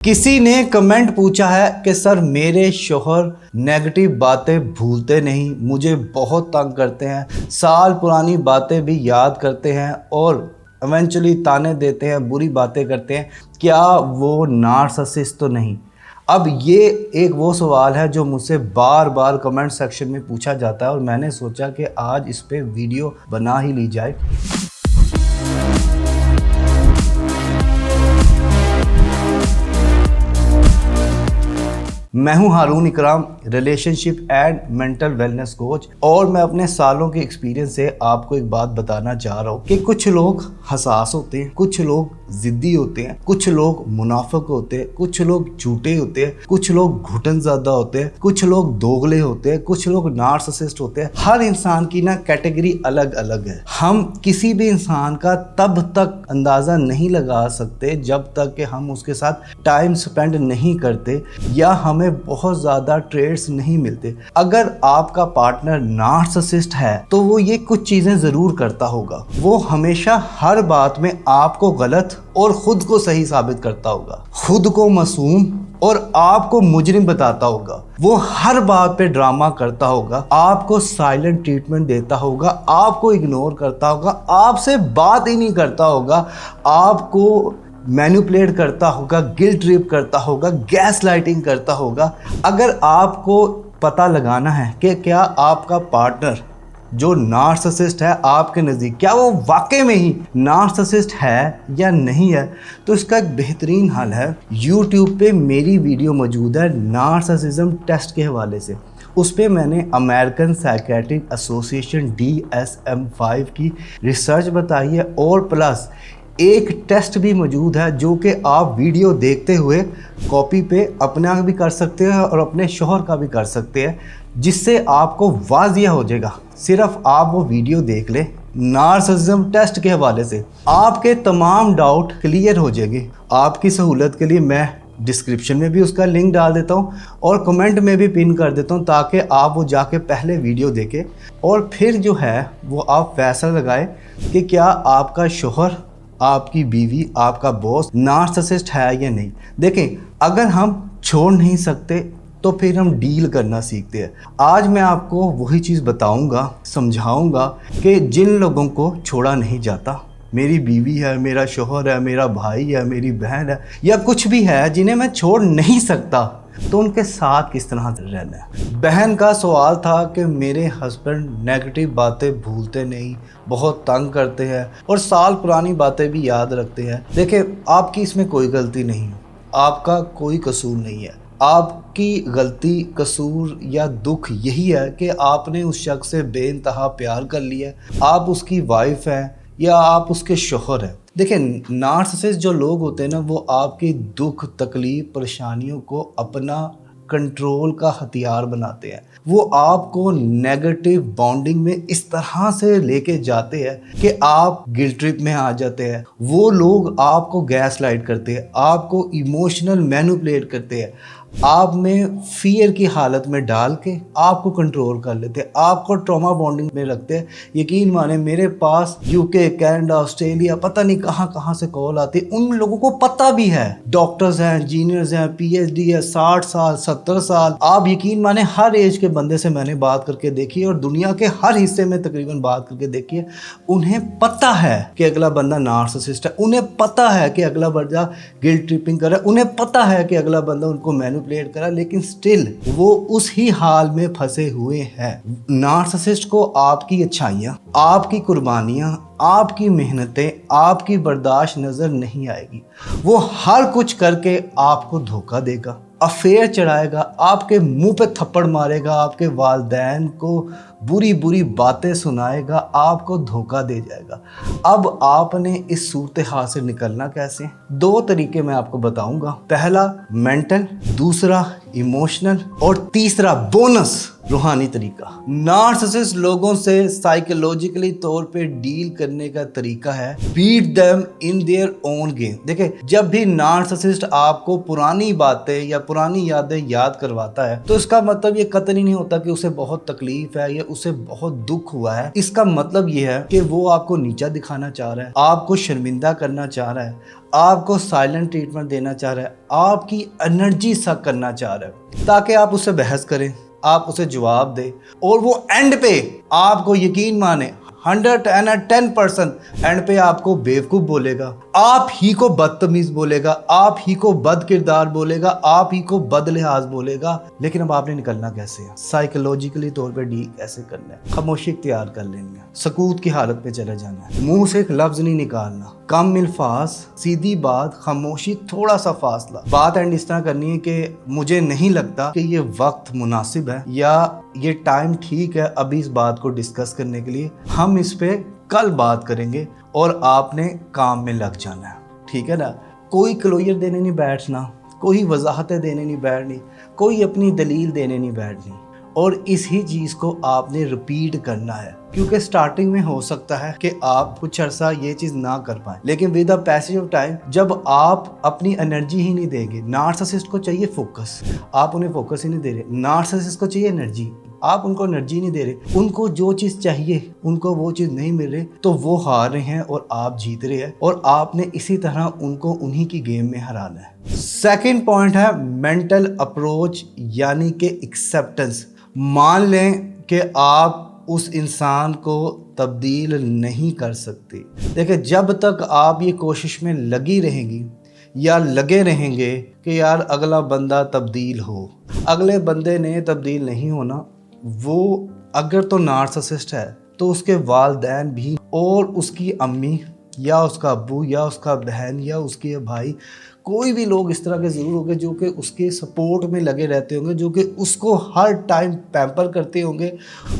किसी ने कमेंट पूछा है कि सर मेरे शोहर नेगेटिव बातें भूलते नहीं, मुझे बहुत तंग करते हैं, साल पुरानी बातें भी याद करते हैं और इवेंचुअली ताने देते हैं, बुरी बातें करते हैं, क्या वो नार्सिसिस्ट तो नहीं। अब ये एक वो सवाल है जो मुझसे बार बार कमेंट सेक्शन में पूछा जाता है और मैंने सोचा कि आज इस पे वीडियो बना ही ली जाए। मैं हूं हारून इकराम, relationship and mental wellness coach, और मैं अपने सालों के एक्सपीरियंस से आपको एक बात बताना चाह रहा हूं कि कुछ लोग हसास होते हैं, कुछ लोग जिद्दी होते हैं, कुछ लोग मुनाफिक होते हैं, कुछ लोग झूठे होते हैं, कुछ लोग घुटन ज़्यादा होते हैं, कुछ लोग दोगले होते हैं, कुछ लोग नार्सिसिस्ट होते हैं। हर इंसान की ना कैटेगरी अलग अलग है। हम किसी भी इंसान का तब तक अंदाज़ा नहीं लगा सकते जब तक कि हम उसके साथ टाइम स्पेंड नहीं करते या हमें बहुत ज़्यादा ट्रेड्स नहीं मिलते। अगर आपका पार्टनर नार्सिसिस्ट है तो वो ये कुछ चीज़ें ज़रूर करता होगा। वो हमेशा हर बात में आपको गलत और खुद को सही साबित करता होगा, खुद को मासूम और आपको मुजरिम बताता होगा। वो हर बात पे ड्रामा करता होगा, आपको साइलेंट ट्रीटमेंट देता होगा, आपको इग्नोर करता होगा, आपसे बात ही नहीं करता होगा, आपको मैनिपुलेट करता होगा, गिल्ट ट्रिप करता होगा, गैस लाइटिंग करता होगा। अगर आपको पता लगाना है कि क्या आपका पार्टनर जो नार्सिसिस्ट है आपके नज़दीक, क्या वो वाकई में ही नार्सिसिस्ट है या नहीं है, तो इसका एक बेहतरीन हल है। YouTube पे मेरी वीडियो मौजूद है नार्सिसिज्म टेस्ट के हवाले से। उस पर मैंने अमेरिकन साइकेट्रिक एसोसिएशन DSM-5 की रिसर्च बताई है और प्लस एक टेस्ट भी मौजूद है जो कि आप वीडियो देखते हुए कॉपी पे अपना भी कर सकते हैं और अपने शोहर का भी कर सकते हैं, जिससे आपको वाज़िया हो जाएगा। सिर्फ आप वो वीडियो देख लें नार्सिसिज्म टेस्ट के हवाले से, आपके तमाम डाउट क्लियर हो जाएंगे। आपकी सहूलत के लिए मैं डिस्क्रिप्शन में भी उसका लिंक डाल देता हूँ और कमेंट में भी पिन कर देता हूँ, ताकि आप वो जाके पहले वीडियो देखें और फिर जो है वो आप फैसला लगाएं कि क्या आपका शोहर, आपकी बीवी, आपका बॉस नार्सिसिस्ट है या नहीं। देखें, अगर हम छोड़ नहीं सकते तो फिर हम डील करना सीखते हैं। आज मैं आपको वही चीज़ बताऊंगा, समझाऊंगा कि जिन लोगों को छोड़ा नहीं जाता, मेरी बीवी है, मेरा शोहर है, मेरा भाई है, मेरी बहन है या कुछ भी है जिन्हें मैं छोड़ नहीं सकता, तो उनके साथ किस तरह रहना है। बहन का सवाल था कि मेरे हस्बैंड नेगेटिव बातें भूलते नहीं, बहुत तंग करते हैं और साल पुरानी बातें भी याद रखते हैं। देखिए, आपकी इसमें कोई गलती नहीं है, आपका कोई कसूर नहीं है। आपकी गलती, कसूर या दुख यही है कि आपने उस शख्स से बेइंतहा प्यार कर लिया। आप उसकी वाइफ हैं या आप उसके शोहर हैं। देखिए, नार्सिसिस्ट जो लोग होते हैं ना, वो आपकी दुख, तकलीफ, परेशानियों को अपना कंट्रोल का हथियार बनाते हैं। वो आपको नेगेटिव बॉन्डिंग में इस तरह से लेके जाते हैं कि आप गिल्ट ट्रिप में आ जाते हैं। वो लोग आपको गैस लाइट करते हैं, आपको इमोशनल मैनिपुलेट करते हैं, आप में फियर की हालत में डाल के आपको कंट्रोल कर लेते हैं, आपको ट्रॉमा बॉन्डिंग में रखते हैं। यकीन माने, मेरे पास UK, कनाडा, ऑस्ट्रेलिया, पता नहीं कहाँ से कॉल आती है। उन लोगों को पता भी है, डॉक्टर्स हैं, इंजीनियर्स हैं, PhD है, 60 साल, 70 साल, आप यकीन माने हर एज के बंदे से मैंने बात करके देखी है और दुनिया के हर हिस्से में तकरीबन बात करके देखी है। उन्हें पता है कि अगला बंदा नार्सिसिस्ट है, उन्हें पता है कि अगला बंदा गिल्ट ट्रिपिंग कर रहा है, उन्हें पता है कि अगला बंदा उनको मैनिपुलेट करा, लेकिन स्टिल वो उस ही हाल में फंसे हुए हैं। नार्सिसिस्ट को आपकी अच्छाइयाँ, आपकी कुर्बानियाँ, आपकी मेहनतें, आपकी बर्दाश्त नजर नहीं आएगी। वो हर कुछ करके आपको धोखा देगा, अफेयर चढ़ाएगा, आपके मुंह पे थप्पड़ मारेगा, आपके वालिदैन को बुरी बुरी बातें सुनाएगा, आपको धोखा दे जाएगा। अब आपने इस सूरत हाल से निकलना कैसे? 2 तरीके मैं आपको बताऊंगा। पहला मेंटल, दूसरा इमोशनल और तीसरा बोनस रूहानी तरीका। नार्सिसिस्ट लोगों से साइकोलॉजिकली तौर पे डील करने का तरीका है beat them in their own game. देखिए, जब भी नार्सिसिस्ट आपको पुरानी बातें या पुरानी यादें याद करवाता है तो इसका मतलब ये कतई नहीं होता कि उसे बहुत तकलीफ है या उसे बहुत दुख हुआ है। इसका मतलब ये है कि वो आपको नीचा दिखाना चाह रहा है, आपको शर्मिंदा करना चाह रहा है, आपको साइलेंट ट्रीटमेंट देना चाह रहा है, आपकी एनर्जी सक करना चाह रहा है ताकि आप उससे बहस करें, आप उसे जवाब दें और वो एंड पे आपको यकीन माने 110% एंड पे आपको बेवकूफ़ बोलेगा, आप ही को बदतमीज़ बोलेगा, आप ही को बद किरदार बोलेगा, आप ही को बद लिहाज बोलेगा। लेकिन अब आपने निकलना कैसे है, साइकोलॉजिकली तौर पे डील कैसे करना है? खामोशी इख्तियार कर लेनी है, सकूत की हालत पे चले जाना है, मुंह से एक लफ्ज़ नहीं निकालना, कम अल्फाज, सीधी बात, खामोशी, थोड़ा सा फासला। बात एंड इस तरह करनी है कि मुझे नहीं लगता कि ये वक्त मुनासिब है या ये टाइम ठीक है अभी इस बात को डिस्कस करने के लिए, हम इस पे कल बात करेंगे और आपने काम में लग जाना है, ठीक है ना। कोई क्लोजर देने नहीं बैठना, कोई वजाहतें देने नहीं बैठनी, कोई अपनी दलील देने नहीं बैठनी और इसी चीज़ को आपने रिपीट करना है क्योंकि स्टार्टिंग में हो सकता है कि आप कुछ अरसा ये चीज़ ना कर पाएं, लेकिन with the passage of time जब आप अपनी एनर्जी ही नहीं देंगे, नार्सिसिस्ट को चाहिए फोकस, आप उन्हें फोकस ही नहीं दे रहे, नार्सिसिस्ट को चाहिए एनर्जी, आप उनको एनर्जी नहीं दे रहे, उनको जो चीज़ चाहिए उनको वो चीज़ नहीं मिल रही तो वो हार रहे हैं और आप जीत रहे हैं और आपने इसी तरह उनको उन्हीं की गेम में हराना है। सेकंड पॉइंट है मेंटल अप्रोच यानी कि एक्सेप्टेंस। मान लें कि आप उस इंसान को तब्दील नहीं कर सकते। देखिए, जब तक आप ये कोशिश में लगी रहेंगी या लगे रहेंगे कि यार अगला बंदा तब्दील हो, अगले बंदे ने तब्दील नहीं होना, वो अगर तो नार्सिसिस्ट है तो उसके वालिदैन भी और उसकी अम्मी या उसका अब्बू या उसका बहन या उसके भाई, कोई भी लोग इस तरह के ज़रूर होंगे जो कि उसके सपोर्ट में लगे रहते होंगे, जो कि उसको हर टाइम पैम्पर करते होंगे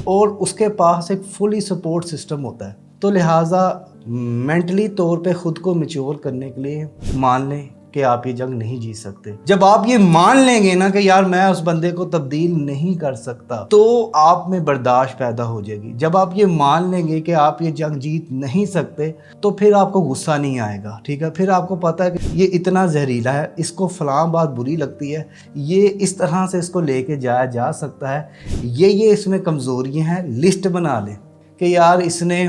और उसके पास एक फुली सपोर्ट सिस्टम होता है। तो लिहाजा मेंटली तौर पे ख़ुद को मैच्योर करने के लिए मान लें कि आप ये जंग नहीं जीत सकते। जब आप ये मान लेंगे ना कि यार मैं उस बंदे को तब्दील नहीं कर सकता, तो आप में बर्दाश्त पैदा हो जाएगी। जब आप ये मान लेंगे कि आप ये जंग जीत नहीं सकते तो फिर आपको गुस्सा नहीं आएगा, ठीक है। फिर आपको पता है कि ये इतना जहरीला है, इसको फलां बात बुरी लगती है, ये इस तरह से इसको लेके जाया जा सकता है, ये इसमें कमज़ोरियाँ हैं। लिस्ट बना लें कि यार इसने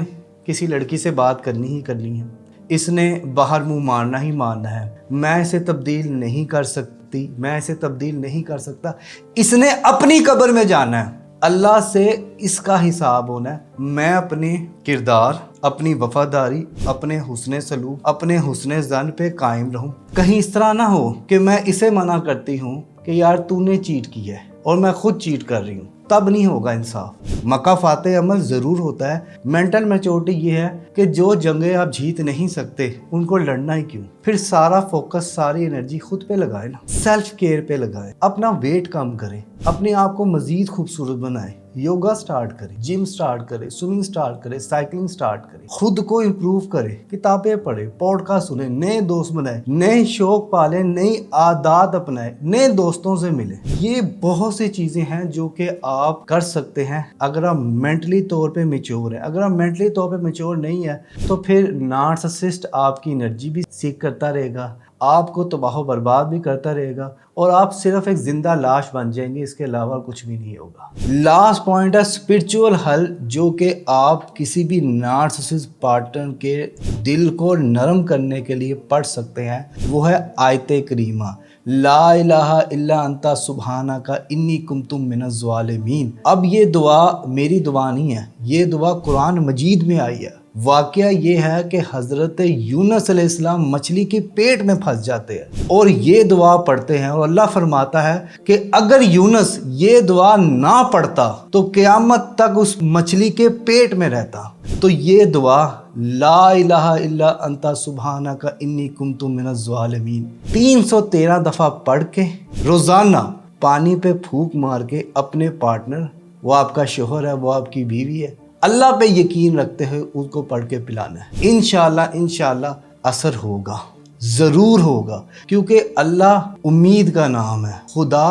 किसी लड़की से बात करनी ही करनी है, इसने बाहर मुंह मारना ही मारना है, मैं इसे तब्दील नहीं कर सकती, मैं इसे तब्दील नहीं कर सकता, इसने अपनी कब्र में जाना है, अल्लाह से इसका हिसाब होना है। मैं अपने किरदार, अपनी वफादारी, अपने हुस्न सलूक, अपने हुस्न ज़न पे कायम रहूं। कहीं इस तरह ना हो कि मैं इसे मना करती हूँ कि यार तूने चीट किया है और मैं खुद चीट कर रही हूँ, तब नहीं होगा इंसाफ। मकाफाते अमल ज़रूर होता है। मेंटल मैच्योरिटी ये है कि जो जंगें आप जीत नहीं सकते उनको लड़ना ही क्यों, फिर सारा फोकस, सारी एनर्जी खुद पे लगाए ना, सेल्फ केयर पे लगाए, अपना वेट कम करें, अपने आप को मज़ीद खूबसूरत बनाएं, योगा स्टार्ट करें, जिम स्टार्ट करें, स्विमिंग स्टार्ट करें, साइकिलिंग स्टार्ट करें, खुद को इम्प्रूव करें, किताबें पढ़ें, पॉडकास्ट सुने, नए दोस्त बनाएं, नए शौक पालें, नई आदत अपनाएं, नए दोस्तों से मिलें। ये बहुत सी चीज़ें हैं जो कि आप कर सकते हैं अगर आप मेंटली तौर पे मैच्योर है। अगर आप मेंटली तौर पे मैच्योर नहीं है तो फिर नार्सिसिस्ट आपकी एनर्जी भी सीख करता रहेगा, आपको तबाह बर्बाद भी करता रहेगा और आप सिर्फ एक जिंदा लाश बन जाएंगे, इसके अलावा कुछ भी नहीं होगा। लास्ट पॉइंट है स्पिरिचुअल हल, जो कि आप किसी भी नार्सिसिस्ट पार्टनर के दिल को नरम करने के लिए पढ़ सकते हैं। वो है आयते करीमा, ला इलाहा इल्ला अंता सुबहानका इन्नी कुंतुम मिनज़ ज़ालिमीन। अब ये दुआ मेरी दुआ नहीं है, ये दुआ कुरान मजीद में आई है। वाकया ये है कि हज़रत यूनुस अलैहिस्सलाम मछली के पेट में फंस जाते हैं और ये दुआ पढ़ते हैं और अल्लाह फरमाता है कि अगर यूनुस ये दुआ ना पढ़ता तो क़यामत तक उस मछली के पेट में रहता। तो ये दुआ ला इलाहा इल्ला अंता सुबहानका इन्नी कुंतु मिनज़ ज़ालिमीन 313 दफ़ा पढ़ के रोज़ाना पानी पे फूंक मार के अपने पार्टनर, वो आपका शोहर है, वो आपकी बीवी है, अल्लाह पे यकीन रखते हुए उसको पढ़ के पिलाना है। इंशाल्लाह असर होगा। ضرور ہوگا، کیونکہ اللہ امید کا نام ہے، خدا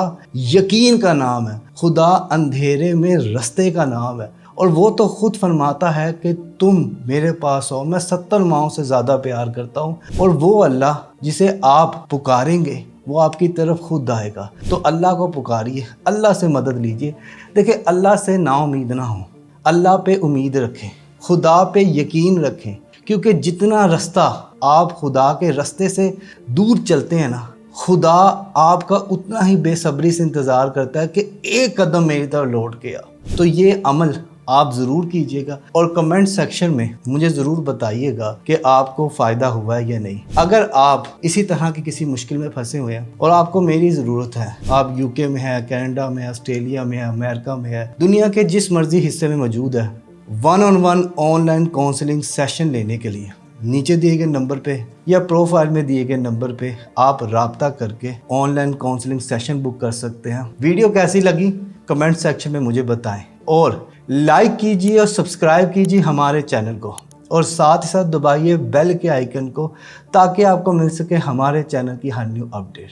یقین کا نام ہے، خدا اندھیرے میں رستے کا نام ہے، اور وہ تو خود فرماتا ہے کہ تم میرے پاس ہو، میں 70 ماہوں سے زیادہ پیار کرتا ہوں، اور وہ اللہ جسے آپ پکاریں گے وہ آپ کی طرف خود آئے گا۔ تو اللہ کو پکاریے، اللہ سے مدد لیجئے۔ دیکھیں، اللہ سے نا امید نہ ہوں، اللہ پہ امید رکھیں، خدا پہ یقین رکھیں، کیونکہ جتنا رستہ آپ خدا کے رستے سے دور چلتے ہیں نا، خدا آپ کا اتنا ہی بے صبری سے انتظار کرتا ہے کہ ایک قدم میری طرف لوٹ کے آ۔ تو یہ عمل آپ ضرور کیجئے گا، اور کمنٹ سیکشن میں مجھے ضرور بتائیے گا کہ آپ کو فائدہ ہوا ہے یا نہیں۔ اگر آپ اسی طرح کی کسی مشکل میں پھنسے ہوئے ہیں اور آپ کو میری ضرورت ہے، آپ UK میں ہے، کینیڈا میں ہے، آسٹریلیا میں ہے، امریکہ میں ہے، دنیا کے جس مرضی حصے میں موجود ہے، 1-on-1 on line counselling session لینے کے لیے نیچے دیے گئے نمبر پہ یا پروفائل میں دیے گئے نمبر پہ آپ رابطہ کر کے آن لائن کاؤنسلنگ سیشن بک کر سکتے ہیں۔ ویڈیو کیسی لگی کمنٹ سیکشن میں مجھے بتائیں، اور لائک کیجیے اور سبسکرائب کیجیے ہمارے چینل کو، اور ساتھ ہی ساتھ دبائیے بیل کے آئیکن کو، تاکہ آپ کو مل سکے ہمارے چینل کی ہر نیو اپڈیٹ۔